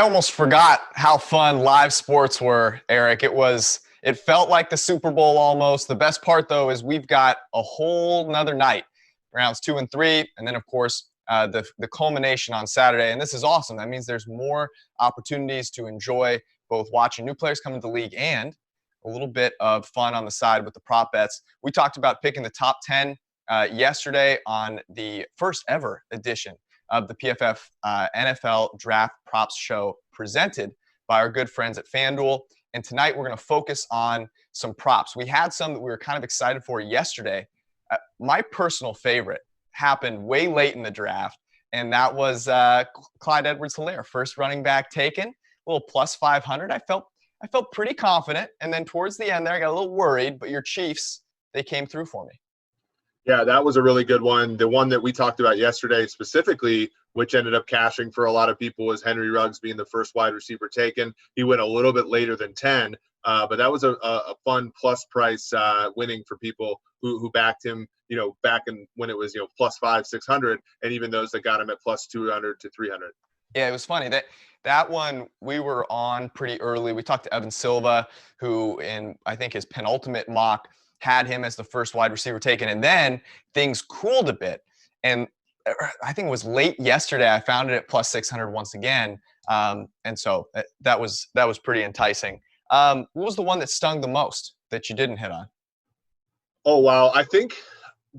almost forgot how fun live sports were, Eric. It felt like the Super Bowl almost. The best part, though, is we've got a whole nother night, rounds 2 and 3, and then, of course, the culmination on Saturday. And this is awesome. That means there's more opportunities to enjoy both watching new players come into the league and a little bit of fun on the side with the prop bets. We talked about picking the top 10 yesterday on the first ever edition of the PFF NFL Draft Props Show presented by our good friends at FanDuel. And tonight we're going to focus on some props. We had some that we were kind of excited for yesterday. My personal favorite happened way late in the draft, and that was Clyde Edwards-Helaire, first running back taken, a little plus 500. I felt pretty confident, and then towards the end there, I got a little worried, but your Chiefs, they came through for me. Yeah, that was a really good one. The one that we talked about yesterday specifically, which ended up cashing for a lot of people, was Henry Ruggs being the first wide receiver taken. He went a little bit later than 10, but that was a fun plus price winning for people who backed him, back in when it was, plus 500, 600, and even those that got him at plus 200 to 300. Yeah, it was funny that one we were on pretty early. We talked to Evan Silva, who in I think his penultimate mock had him as the first wide receiver taken, and then things cooled a bit. And I think it was late yesterday I found it at plus 600 once again, and so that was pretty enticing. What was the one that stung the most that you didn't hit on? Oh wow, I think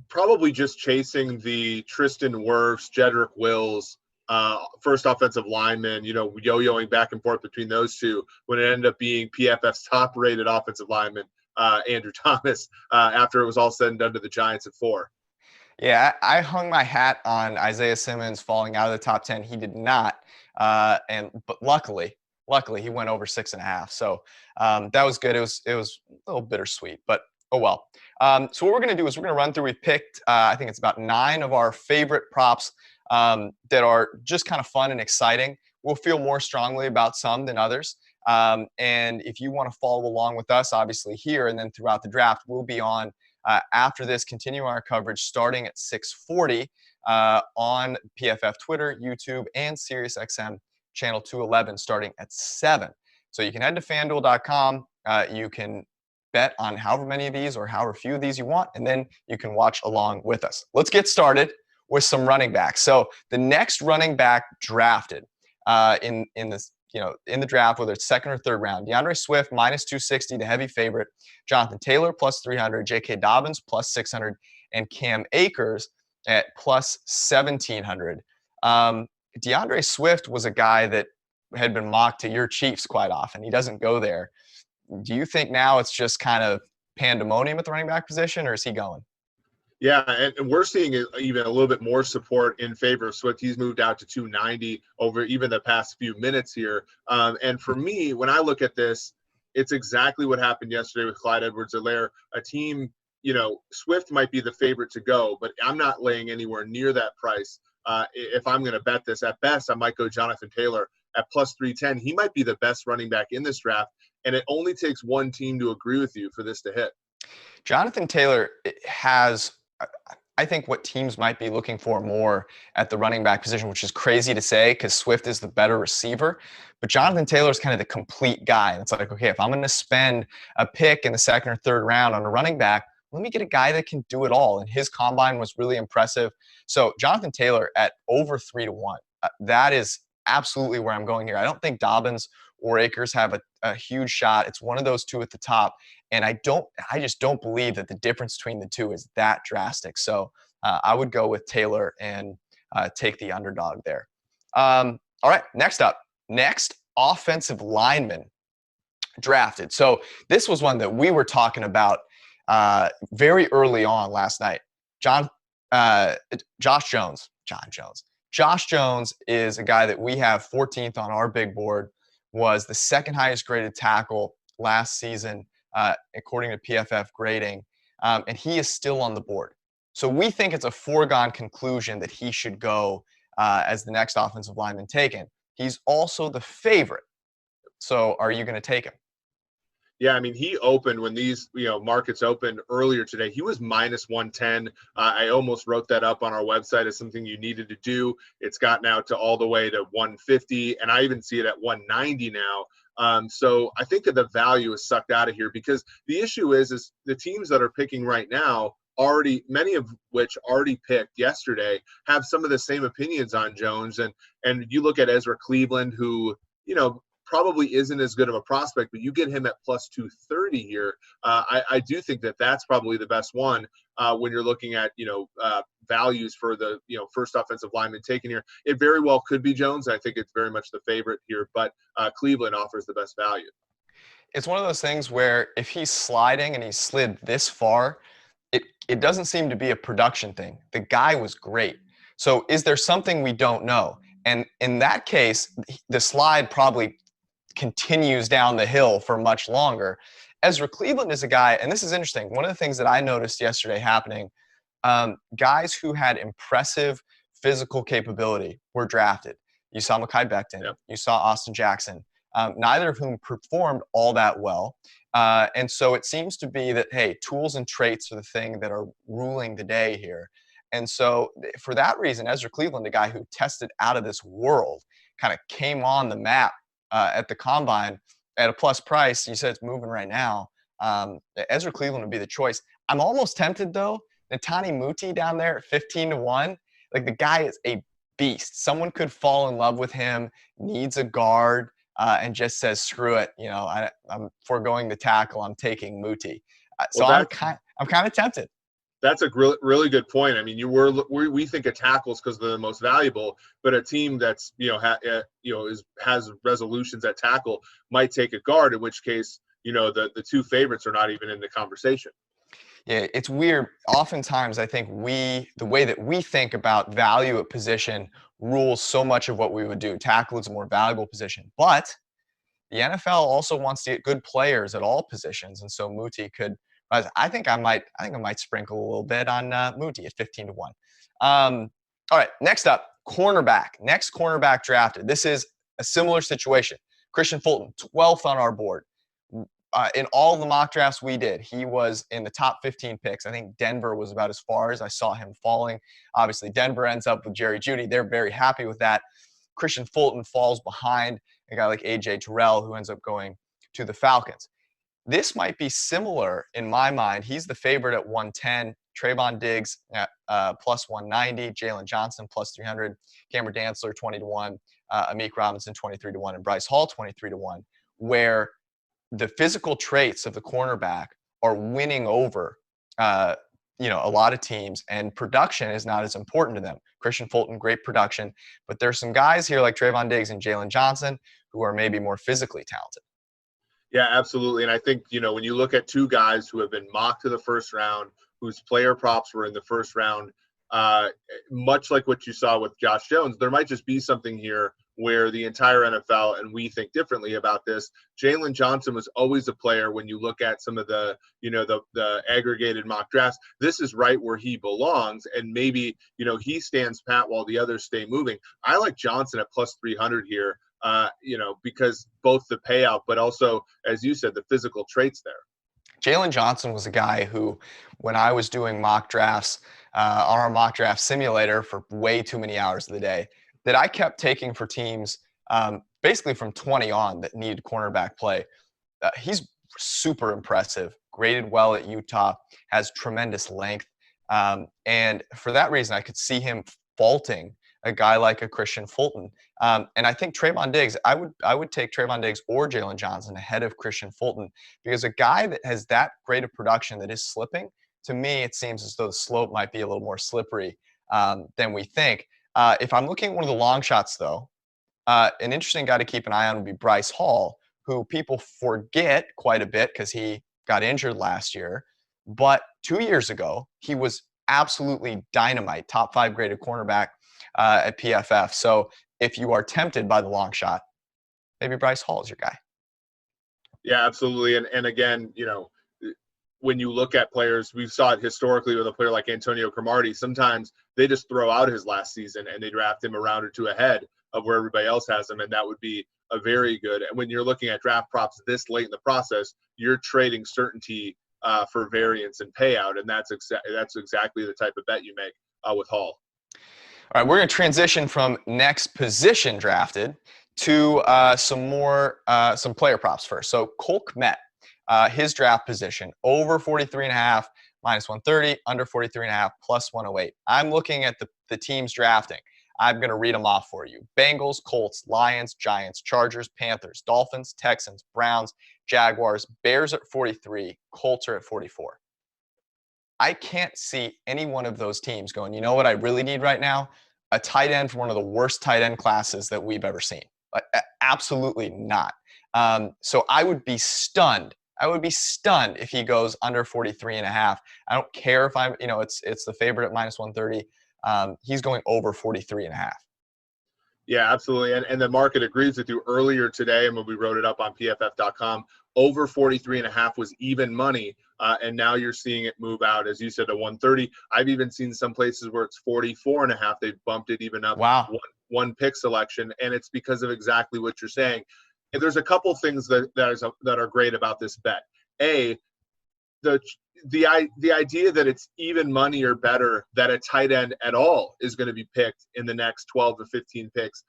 probably just chasing the Tristan Wirfs, Jedrick Wills. First offensive lineman, yo-yoing back and forth between those two when it ended up being PFF's top-rated offensive lineman, Andrew Thomas, after it was all said and done to the Giants at 4. Yeah, I hung my hat on Isaiah Simmons falling out of the top 10. He did not, but luckily he went over 6.5. So that was good. It was a little bittersweet, but oh well. So what we're going to do is we're going to run through. We picked, I think it's about 9 of our favorite props that are just kind of fun and exciting. We'll feel more strongly about some than others. And if you want to follow along with us, obviously here and then throughout the draft, we'll be on after this, continue our coverage starting at 6:40 on PFF Twitter, YouTube, and SiriusXM channel 211 starting at 7. So you can head to FanDuel.com. You can bet on however many of these or however few of these you want, and then you can watch along with us. Let's get started with some running backs. So the next running back drafted in the draft, whether it's second or third round, DeAndre Swift minus 260, the heavy favorite. Jonathan Taylor plus 300, J.K. Dobbins plus 600, and Cam Akers at plus 1,700. DeAndre Swift was a guy that had been mocked to your Chiefs quite often. He doesn't go there. Do you think now it's just kind of pandemonium at the running back position, or is he going? Yeah, and we're seeing even a little bit more support in favor of Swift. He's moved out to 290 over even the past few minutes here. And for me, when I look at this, it's exactly what happened yesterday with Clyde Edwards-Helaire. A team, Swift might be the favorite to go, but I'm not laying anywhere near that price. If I'm going to bet this, at best, I might go Jonathan Taylor at plus 310. He might be the best running back in this draft, and it only takes one team to agree with you for this to hit. Jonathan Taylor has, I think, what teams might be looking for more at the running back position, which is crazy to say because Swift is the better receiver. But Jonathan Taylor is kind of the complete guy. And it's like, okay, if I'm going to spend a pick in the second or third round on a running back, let me get a guy that can do it all. And his combine was really impressive. So Jonathan Taylor at over 3-1, that is absolutely where I'm going here. I don't think Dobbins or Akers have a huge shot. It's one of those two at the top. And I just don't believe that the difference between the two is that drastic. So I would go with Taylor and take the underdog there. All right, next offensive lineman drafted. So this was one that we were talking about very early on last night. Josh Jones. Josh Jones is a guy that we have 14th on our big board, was the second highest graded tackle last season, according to PFF grading, and he is still on the board. So we think it's a foregone conclusion that he should go as the next offensive lineman taken. He's also the favorite. So are you going to take him? Yeah, I mean, he opened when these, markets opened earlier today. He was minus 110. I almost wrote that up on our website as something you needed to do. It's gotten out to all the way to 150, and I even see it at 190 now. So I think that the value is sucked out of here, because the issue is the teams that are picking right now, many of which already picked yesterday, have some of the same opinions on Jones. And you look at Ezra Cleveland, who, probably isn't as good of a prospect, but you get him at plus 230 here. I do think that that's probably the best one when you're looking at, values for the, first offensive lineman taken here. It very well could be Jones. I think it's very much the favorite here, but Cleveland offers the best value. It's one of those things where if he's sliding and he slid this far, it doesn't seem to be a production thing. The guy was great. So is there something we don't know? And in that case, the slide probably continues down the hill for much longer. Ezra Cleveland is a guy, and this is interesting. One of the things that I noticed yesterday happening, guys who had impressive physical capability were drafted. You saw Mekhi Becton. Yep. You saw Austin Jackson, neither of whom performed all that well. And so it seems to be that, hey, tools and traits are the thing that are ruling the day here. And so for that reason, Ezra Cleveland, a guy who tested out of this world, kind of came on the map at the combine at a plus price. You said it's moving right now. Ezra Cleveland would be the choice. I'm almost tempted, though. Netani Muti down there at 15-1. Like, the guy is a beast. Someone could fall in love with him, needs a guard, and just says, screw it. I'm foregoing the tackle. I'm taking Muti. So I'm kind of tempted. That's a really good point. I mean, we think of tackles because they're the most valuable, but a team that's has resolutions at tackle might take a guard, in which case the two favorites are not even in the conversation. Yeah, it's weird. Oftentimes, I think the way that we think about value at position rules so much of what we would do. Tackle is a more valuable position, but the NFL also wants to get good players at all positions, and so Muti could. I think I might sprinkle a little bit on Muti at 15-1. All right, next up, cornerback. Next cornerback drafted. This is a similar situation. Christian Fulton, 12th on our board. In all the mock drafts we did, he was in the top 15 picks. I think Denver was about as far as I saw him falling. Obviously, Denver ends up with Jerry Jeudy. They're very happy with that. Christian Fulton falls behind a guy like A.J. Terrell, who ends up going to the Falcons. This might be similar in my mind. He's the favorite at 110. Trayvon Diggs at plus 190. Jalen Johnson plus 300. Cameron Dantzler 20-1. Amik Robinson 23-1. And Bryce Hall 23-1. Where the physical traits of the cornerback are winning over a lot of teams, and production is not as important to them. Christian Fulton, great production, but there's some guys here like Trayvon Diggs and Jalen Johnson who are maybe more physically talented. Yeah, absolutely. And I think, when you look at two guys who have been mocked to the first round, whose player props were in the first round, much like what you saw with Josh Jones, there might just be something here where the entire NFL, and we think differently about this. Jalen Johnson was always a player when you look at some of the, the aggregated mock drafts. This is right where he belongs, and maybe, he stands pat while the others stay moving. I like Johnson at plus 300 here. Because both the payout, but also, as you said, the physical traits there. Jalen Johnson was a guy who, when I was doing mock drafts on our mock draft simulator for way too many hours of the day, that I kept taking for teams basically from 20 on that needed cornerback play. He's super impressive, graded well at Utah, has tremendous length. And for that reason, I could see him faulting a guy like a Christian Fulton. And I think Trayvon Diggs, I would take Trayvon Diggs or Jalen Johnson ahead of Christian Fulton, because a guy that has that great of production that is slipping, to me, it seems as though the slope might be a little more slippery than we think. If I'm looking at one of the long shots, though, an interesting guy to keep an eye on would be Bryce Hall, who people forget quite a bit because he got injured last year. But 2 years ago, he was absolutely dynamite, top 5 graded cornerback at PFF. So if you are tempted by the long shot, maybe Bryce Hall is your guy. Yeah, absolutely. And again, when you look at players, we saw it historically with a player like Antonio Cromartie. Sometimes they just throw out his last season and they draft him a round or two ahead of where everybody else has him, and that would be a very good. And when you're looking at draft props this late in the process, you're trading certainty for variance and payout, and that's exactly the type of bet you make with Hall. All right, we're going to transition from next position drafted to some player props first. So Cole Kmet, his draft position, over 43.5, minus 130, under 43.5, plus 108. I'm looking at the teams drafting. I'm going to read them off for you. Bengals, Colts, Lions, Giants, Chargers, Panthers, Dolphins, Texans, Browns, Jaguars, Bears at 43, Colts are at 44. I can't see any one of those teams going, you know what I really need right now? A tight end for one of the worst tight end classes that we've ever seen. Absolutely not. So I would be stunned. I would be stunned if he goes under 43.5. I don't care if it's the favorite at minus 130. He's going over 43.5. Yeah, absolutely. And the market agrees with you. Earlier today, and when we wrote it up on PFF.com, over 43.5 was even money. And now you're seeing it move out, as you said, to 130. I've even seen some places where it's 44.5. They've bumped it even up. Wow. One pick selection. And it's because of exactly what you're saying. And there's a couple things that are great about this bet. The idea that it's even money or better that a tight end at all is going to be picked in the next 12 to 15 picks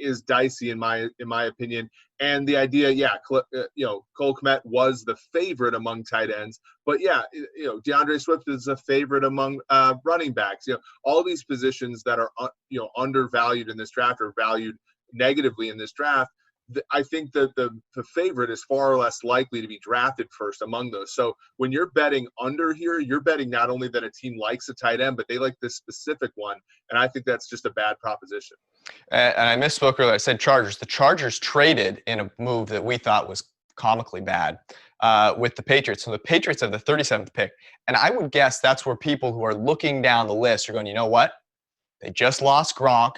is dicey in my opinion. And the idea, Cole Kmet was the favorite among tight ends, but DeAndre Swift is a favorite among running backs. All these positions that are undervalued in this draft or valued negatively in this draft. I think that the favorite is far less likely to be drafted first among those. So when you're betting under here, you're betting not only that a team likes a tight end, but they like this specific one. And I think that's just a bad proposition. And I misspoke earlier. I said Chargers. The Chargers traded in a move that we thought was comically bad with the Patriots. So the Patriots have the 37th pick. And I would guess that's where people who are looking down the list are going, you know what? They just lost Gronk.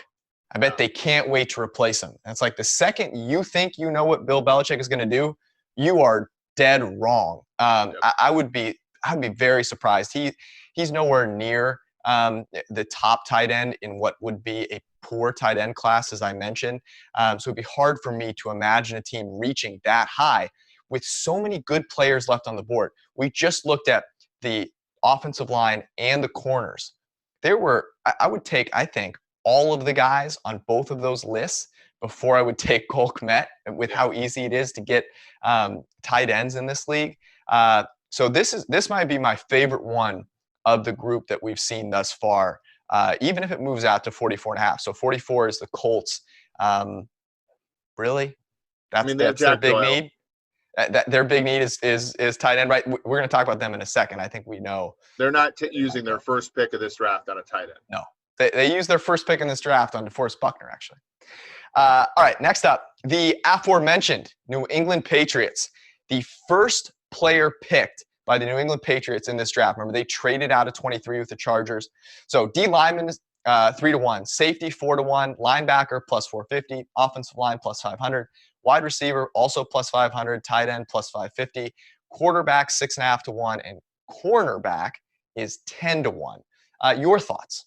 I bet they can't wait to replace him. And it's like the second you think you know what Bill Belichick is going to do, you are dead wrong. I would be very surprised. He's nowhere near the top tight end in what would be a poor tight end class, as I mentioned. So it'd be hard for me to imagine a team reaching that high with so many good players left on the board. We just looked at the offensive line and the corners. I would take, I think, all of the guys on both of those lists before I would take Cole Kmet with how easy it is to get tight ends in this league. So this might be my favorite one of the group that we've seen thus far, even if it moves out to 44.5. So 44 is the Colts. Really? That's their big need? Their big need is tight end, right? We're going to talk about them in a second. I think we know. They're not using their first pick of this draft on a tight end. No. They used their first pick in this draft on DeForest Buckner, actually. All right, next up, the aforementioned New England Patriots. The first player picked by the New England Patriots in this draft. Remember, they traded out of 23 with the Chargers. So D lineman is 3-1, safety 4-1, linebacker plus 450, offensive line plus 500, wide receiver also plus 500, tight end plus 550, quarterback 6.5 to 1, and cornerback is 10 to 1. Your thoughts?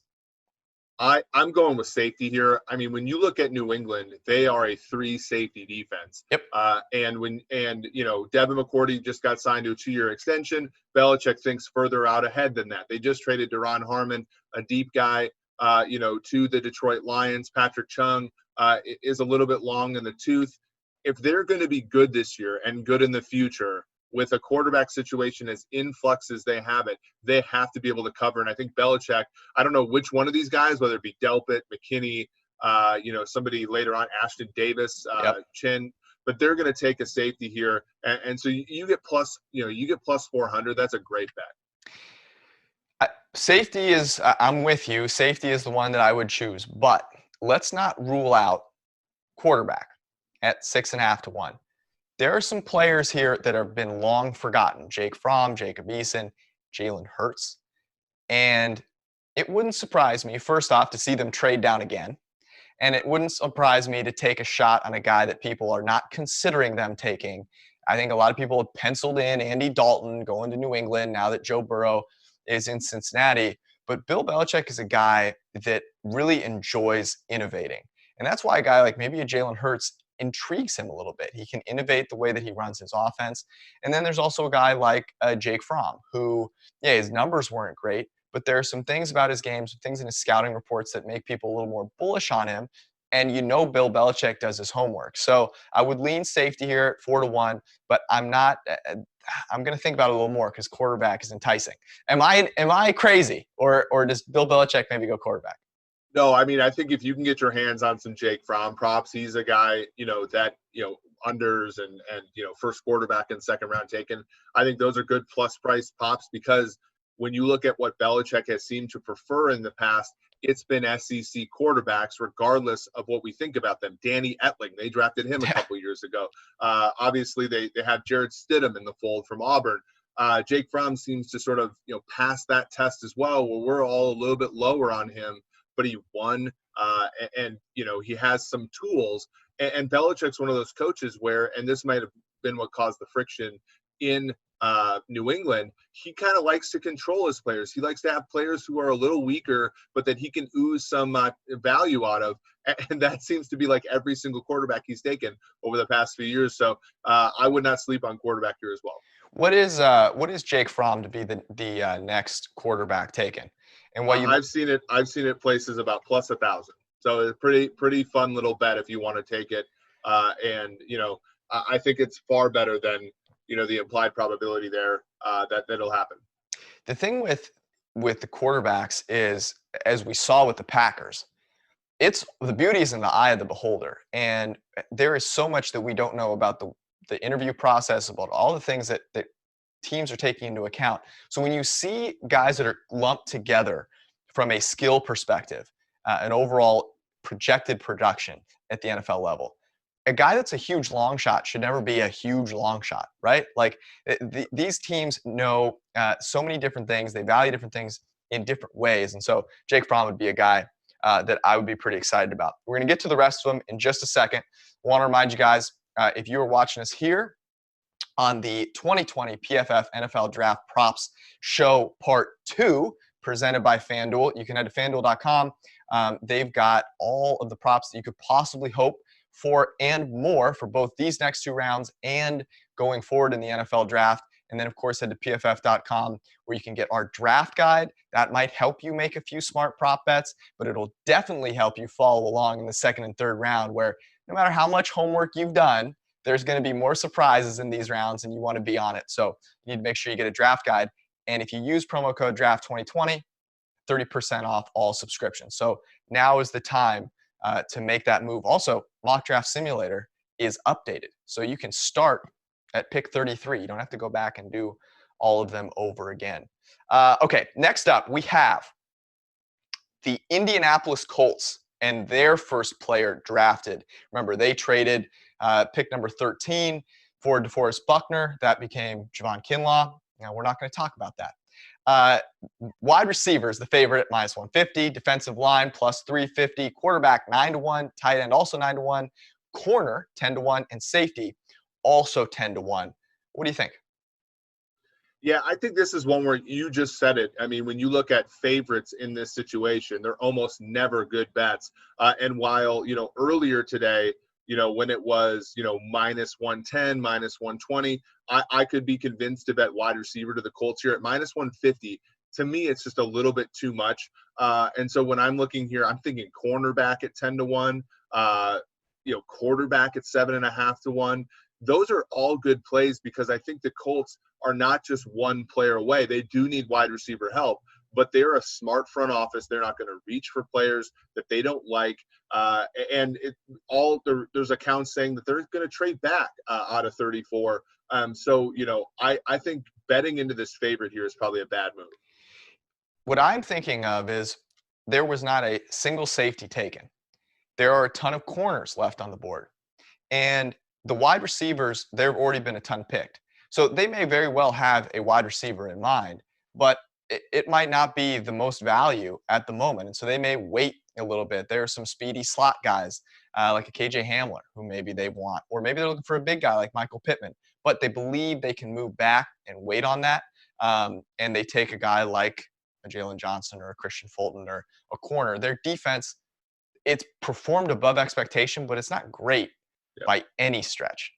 I'm going with safety here. I mean, when you look at New England, they are a 3-safety defense. Yep. And Devin McCourty just got signed to a 2-year extension. Belichick thinks further out ahead than that. They just traded Deron Harmon, a deep guy, to the Detroit Lions. Patrick Chung is a little bit long in the tooth. If they're going to be good this year and good in the future, with a quarterback situation as in flux as they have it, they have to be able to cover. And I think Belichick, I don't know which one of these guys, whether it be Delpit, McKinney, somebody later on, Ashton Davis, Chin, but they're going to take a safety here. And so you get plus 400. That's a great bet. Safety is, I'm with you. Safety is the one that I would choose, but let's not rule out quarterback at 6.5 to 1. There are some players here that have been long forgotten. Jake Fromm, Jacob Eason, Jalen Hurts. And it wouldn't surprise me, first off, to see them trade down again. And it wouldn't surprise me to take a shot on a guy that people are not considering them taking. I think a lot of people have penciled in Andy Dalton going to New England now that Joe Burrow is in Cincinnati. But Bill Belichick is a guy that really enjoys innovating. And that's why a guy like maybe a Jalen Hurts intrigues him a little bit. He can innovate the way that he runs his offense. And then there's also a guy like Jake Fromm, who, yeah, his numbers weren't great, but there are some things about his games, things in his scouting reports that make people a little more bullish on him. And Bill Belichick does his homework. So I would lean safety here at 4-1, but I'm not. I'm going to think about it a little more because quarterback is enticing. Am I crazy, or does Bill Belichick maybe go quarterback? No, I mean, I think if you can get your hands on some Jake Fromm props, he's a guy, that, unders and first quarterback and second round taken. I think those are good plus price pops because when you look at what Belichick has seemed to prefer in the past, it's been SEC quarterbacks, regardless of what we think about them. Danny Etling, they drafted him a couple years ago. Obviously, they have Jarrett Stidham in the fold from Auburn. Jake Fromm seems to sort of pass that test as well, where we're all a little bit lower on him, but he won, and he has some tools. And Belichick's one of those coaches where, and this might have been what caused the friction in New England, he kind of likes to control his players. He likes to have players who are a little weaker, but that he can ooze some value out of. And that seems to be like every single quarterback he's taken over the past few years. So I would not sleep on quarterback here as well. What is Jake Fromm to be the next quarterback taken? And what I've seen it places about plus 1,000. So it's a pretty fun little bet if you want to take it. And I think it's far better than the implied probability there that it'll happen. The thing with the quarterbacks is, as we saw with the Packers, it's the beauty is in the eye of the beholder, and there is so much that we don't know about the interview process, about all the things that teams are taking into account. So when you see guys that are lumped together from a skill perspective, an overall projected production at the NFL level, a guy that's a huge long shot should never be a huge long shot, right? Like these teams know so many different things. They value different things in different ways. And so Jake Fromm would be a guy that I would be pretty excited about. We're going to get to the rest of them in just a second. I want to remind you guys, if you are watching us here on the 2020 PFF NFL Draft Props Show Part 2, presented by FanDuel, you can head to FanDuel.com. They've got all of the props that you could possibly hope for and more for both these next two rounds and going forward in the NFL draft. And then, of course, head to PFF.com where you can get our draft guide. That might help you make a few smart prop bets, but it'll definitely help you follow along in the second and third round, where no matter how much homework you've done, there's going to be more surprises in these rounds, and you want to be on it. So you need to make sure you get a draft guide. And if you use promo code DRAFT2020, 30% off all subscriptions. So now is the time to make that move. Also, Mock Draft Simulator is updated, so you can start at pick 33. You don't have to go back and do all of them over again. Okay, next up, we have the Indianapolis Colts and their first player drafted. Remember, they traded pick number 13 for DeForest Buckner. That became Javon Kinlaw. Now, we're not going to talk about that. Wide receivers, the favorite at minus 150. Defensive line plus 350. Quarterback 9-1. Tight end also 9-1. Corner 10-1. And safety also 10-1. What do you think? Yeah, I think this is one where you just said it. I mean, when you look at favorites in this situation, they're almost never good bets. And while, earlier today, when it was, minus 110, minus 120, I could be convinced to bet wide receiver to the Colts here at minus 150. To me, it's just a little bit too much. And so when I'm looking here, I'm thinking cornerback at 10-1, quarterback at 7.5-1. Those are all good plays because I think the Colts are not just one player away. They do need wide receiver help, but they're a smart front office. They're not going to reach for players that they don't like. There's accounts saying that they're going to trade back out of 34. So I think betting into this favorite here is probably a bad move. What I'm thinking of is there was not a single safety taken. There are a ton of corners left on the board. And the wide receivers, there have already been a ton picked. So they may very well have a wide receiver in mind, but it might not be the most value at the moment. And so they may wait a little bit. There are some speedy slot guys like a KJ Hamler who maybe they want, or maybe they're looking for a big guy like Michael Pittman, but they believe they can move back and wait on that. And they take a guy like a Jalen Johnson or a Christian Fulton or a corner. Their defense, it's performed above expectation, but it's not great. by any stretch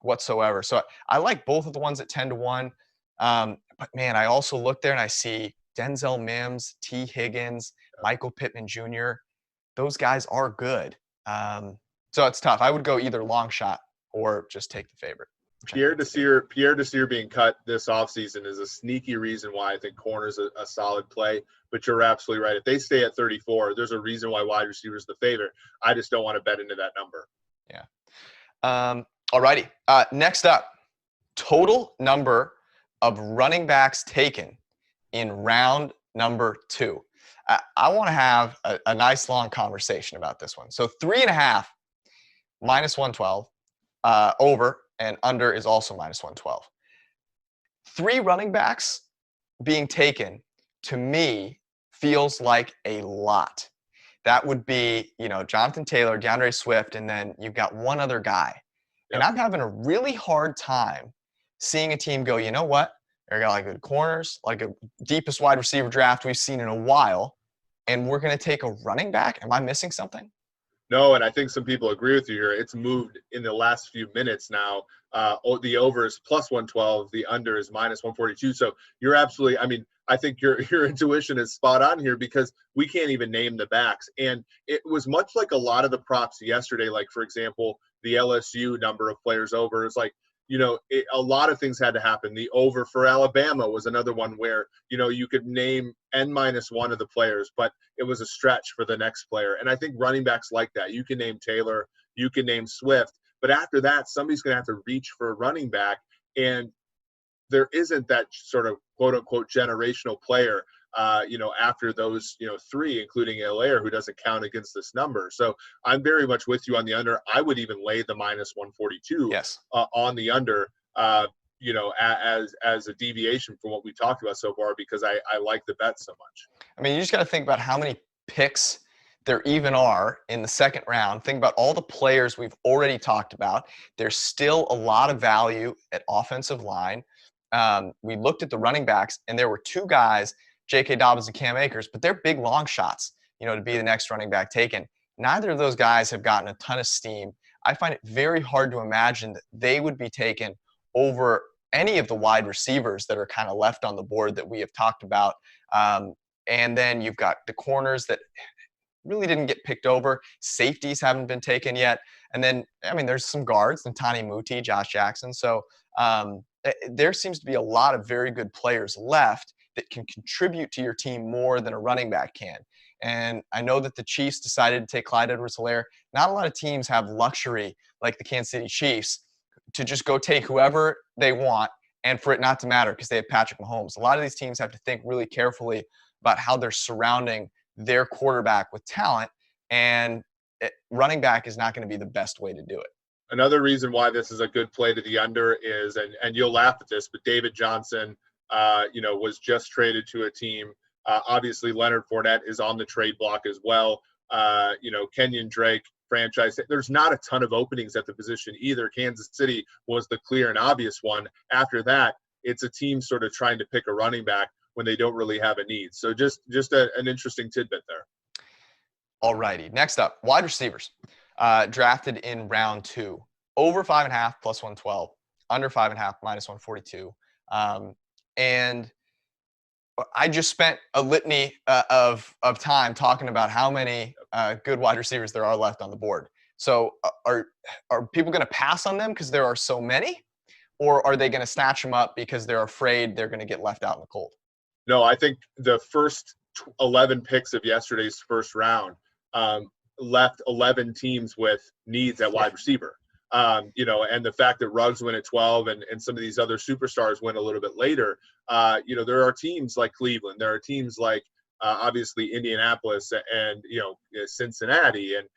whatsoever. So I like both of the ones at 10-1. But man, I also look there and I see Denzel Mims, T. Higgins, Michael Pittman Jr. Those guys are good. So it's tough. I would go either long shot or just take the favorite. Pierre Desir being cut this offseason is a sneaky reason why I think corner's a solid play. But you're absolutely right. If they stay at 34, there's a reason why wide receiver is the favorite. I just don't want to bet into that number. Yeah. All righty. Next up, total number of running backs taken in round number 2. I want to have a nice long conversation about this one. So 3.5 minus 112, over and under is also minus 112. 3 running backs being taken to me feels like a lot. That would be, Jonathan Taylor, DeAndre Swift, and then you've got one other guy. Yep. And I'm having a really hard time seeing a team go, you know what? They got like good corners, like a deepest wide receiver draft we've seen in a while, and we're going to take a running back. Am I missing something? No, and I think some people agree with you here. It's moved in the last few minutes now. The over is plus 112. The under is minus 142. So you're absolutely – I think your intuition is spot on here because we can't even name the backs. And it was much like a lot of the props yesterday, like, for example, the LSU number of players over is like, a lot of things had to happen. The over for Alabama was another one where, you could name N-1 of the players, but it was a stretch for the next player. And I think running backs like that. You can name Taylor, you can name Swift, but after that, somebody's going to have to reach for a running back. And there isn't that sort of quote unquote generational player, after those, 3, including Hilaire, who doesn't count against this number. So I'm very much with you on the under. I would even lay the minus 142 yes. On the under, as a deviation from what we talked about so far, because I like the bet so much. You just got to think about how many picks there even are in the second round. Think about all the players we've already talked about. There's still a lot of value at offensive line. We looked at the running backs, and there were 2 guys, J.K. Dobbins and Cam Akers, but they're big long shots, to be the next running back taken. Neither of those guys have gotten a ton of steam. I find it very hard to imagine that they would be taken over any of the wide receivers that are kind of left on the board that we have talked about. And then you've got the corners that really didn't get picked over. Safeties haven't been taken yet. And then, there's some guards, Ntani Muti, Josh Jackson. So there seems to be a lot of very good players left that can contribute to your team more than a running back can. And I know that the Chiefs decided to take Clyde Edwards-Helaire. Not a lot of teams have luxury like the Kansas City Chiefs to just go take whoever they want and for it not to matter because they have Patrick Mahomes. A lot of these teams have to think really carefully about how they're surrounding their quarterback with talent, and running back is not going to be the best way to do it. Another reason why this is a good play to the under is, and you'll laugh at this, but David Johnson, was just traded to a team. Obviously, Leonard Fournette is on the trade block as well. Kenyon Drake, franchise. There's not a ton of openings at the position either. Kansas City was the clear and obvious one. After that, it's a team sort of trying to pick a running back when they don't really have a need. So just an interesting tidbit there. All righty. Next up, wide receivers. Drafted in round 2. Over 5.5 plus 112. Under 5.5 minus 142. And I just spent a litany of time talking about how many good wide receivers there are left on the board. So are people going to pass on them because there are so many? Or are they going to snatch them up because they're afraid they're going to get left out in the cold? No, I think the first 11 picks of yesterday's first round left 11 teams with needs at wide receiver. And the fact that Ruggs went at 12 and some of these other superstars went a little bit later, there are teams like Cleveland. There are teams like, obviously, Indianapolis and, Cincinnati and,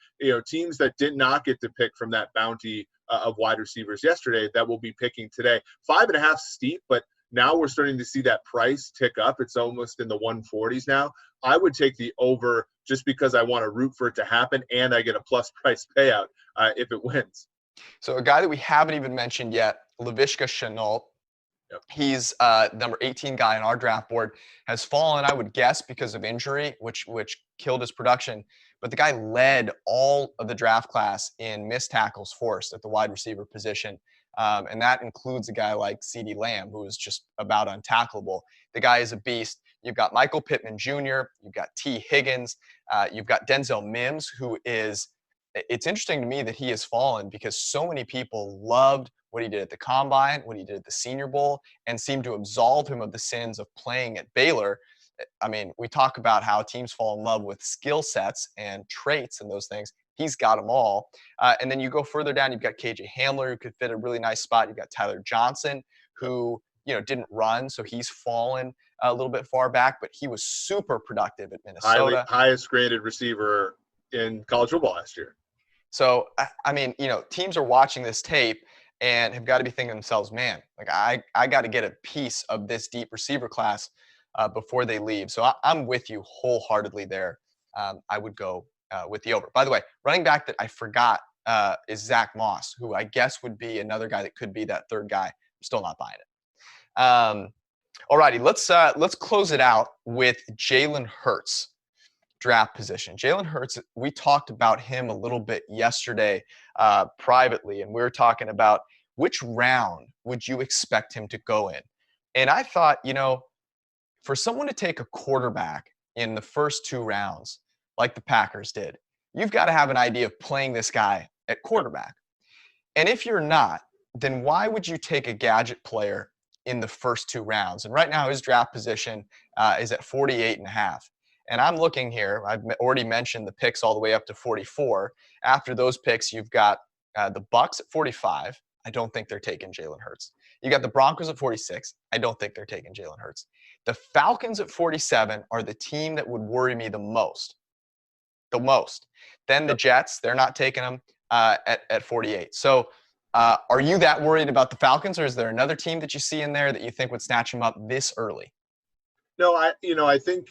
teams that did not get to pick from that bounty of wide receivers yesterday that will be picking today. 5.5 steep, but now we're starting to see that price tick up. It's almost in the 140s now. I would take the over just because I want to root for it to happen and I get a plus price payout if it wins. So a guy that we haven't even mentioned yet, Laviska Shenault. Yep. He's number 18 guy on our draft board, has fallen, I would guess, because of injury, which killed his production. but the guy led all of the draft class in missed tackles forced at the wide receiver position. And that includes a guy like CeeDee Lamb, who is just about untackleable. The guy is a beast. You've got Michael Pittman Jr., you've got T. Higgins, you've got Denzel Mims, who is – it's interesting to me that he has fallen because so many people loved what he did at the Combine, what he did at the Senior Bowl, and seemed to absolve him of the sins of playing at Baylor. I mean, we talk about how teams fall in love with skill sets and traits and those things. He's got them all. And then you go further down, you've got KJ Hamler, who could fit a really nice spot. You've got Tyler Johnson, who, didn't run, so he's fallen a little bit far back, but he was super productive at Minnesota. Highest graded receiver in college football last year. So, I mean, teams are watching this tape and have got to be thinking to themselves, man, like I got to get a piece of this deep receiver class before they leave. So I'm with you wholeheartily there. I would go with the over. By the way, running back that I forgot is Zach Moss, who I guess would be another guy that could be that third guy. I'm still not buying it. All righty, let's close it out with Jalen Hurts draft position. Jalen Hurts, we talked about him a little bit yesterday privately, and we were talking about which round would you expect him to go in. And I thought, for someone to take a quarterback in the first 2 rounds, like the Packers did, you've got to have an idea of playing this guy at quarterback. And if you're not, then why would you take a gadget player in the first 2 rounds? And right now his draft position is at 48.5. And I'm looking here, I've already mentioned the picks all the way up to 44. After those picks, you've got the Bucs at 45. I don't think they're taking Jalen Hurts. You got the Broncos at 46. I don't think they're taking Jalen Hurts. The Falcons at 47 are the team that would worry me the most. The most. Then the Jets, they're not taking them at 48. So are you that worried about the Falcons, or is there another team that you see in there that you think would snatch them up this early? No, I think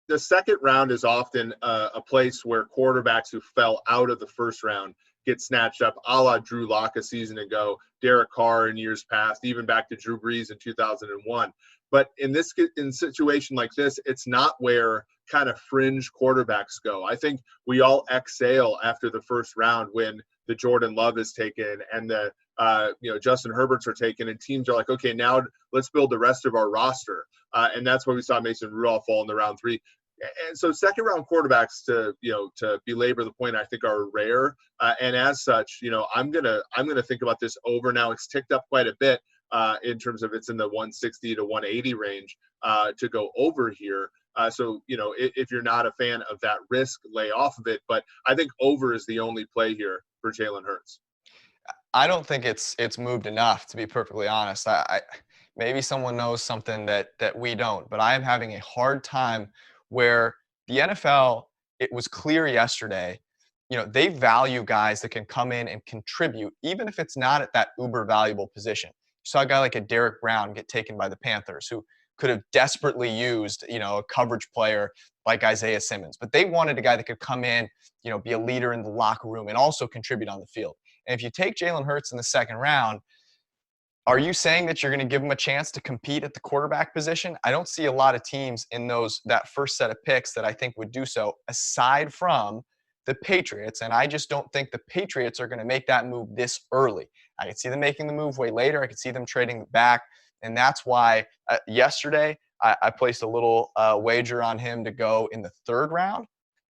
the second round is often a place where quarterbacks who fell out of the first round get snatched up, a la Drew Lock a season ago, Derek Carr in years past, even back to Drew Brees in 2001. But in a situation like this, it's not where kind of fringe quarterbacks go. I think we all exhale after the first round when the Jordan Love is taken and the Justin Herberts are taken, and teams are like, okay, now let's build the rest of our roster. And that's why we saw Mason Rudolph fall in the round 3. And so second round quarterbacks, to belabor the point, I think are rare. And as such, I'm gonna think about this over now. It's ticked up quite a bit in terms of it's in the 160 to 180 range to go over here. So if you're not a fan of that risk, lay off of it. But I think over is the only play here for Jalen Hurts. I don't think it's moved enough, to be perfectly honest. I maybe someone knows something that we don't, but I am having a hard time where the NFL, it was clear yesterday, they value guys that can come in and contribute, even if it's not at that uber valuable position. You saw a guy like a Derek Brown get taken by the Panthers, who could have desperately used, a coverage player like Isaiah Simmons. But they wanted a guy that could come in, be a leader in the locker room and also contribute on the field. And if you take Jalen Hurts in the second round, are you saying that you're going to give him a chance to compete at the quarterback position? I don't see a lot of teams in that first set of picks that I think would do so, aside from the Patriots. And I just don't think the Patriots are going to make that move this early. I could see them making the move way later. I could see them trading back. And that's why yesterday I placed a little wager on him to go in the third round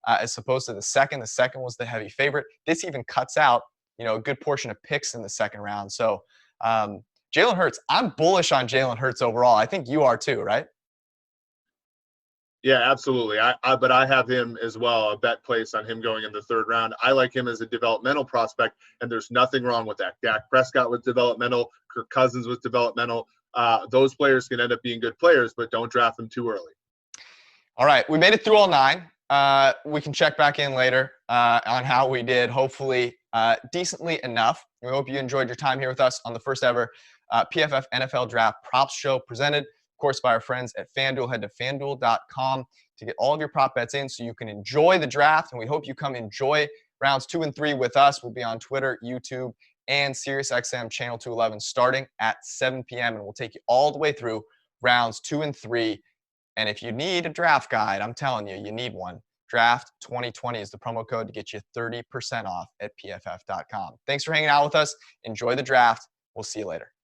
as opposed to the second. The second was the heavy favorite. This even cuts out, a good portion of picks in the second round. So Jalen Hurts, I'm bullish on Jalen Hurts overall. I think you are too, right? Yeah, absolutely. But I have him as well, a bet place on him going in the third round. I like him as a developmental prospect, and there's nothing wrong with that. Dak Prescott was developmental. Kirk Cousins was developmental. Those players can end up being good players, but don't draft them too early. All right, we made it through all 9. We can check back in later on how we did, hopefully decently enough. We hope you enjoyed your time here with us on the first ever PFF NFL Draft Props Show, presented, of course, by our friends at FanDuel. Head to FanDuel.com to get all of your prop bets in so you can enjoy the draft, and we hope you come enjoy rounds 2 and 3 with us. We'll be on Twitter, YouTube, and SiriusXM Channel 211 starting at 7 p.m., and we'll take you all the way through rounds 2 and 3. And if you need a draft guide, I'm telling you, you need one. Draft 2020 is the promo code to get you 30% off at pff.com. Thanks for hanging out with us. Enjoy the draft. We'll see you later.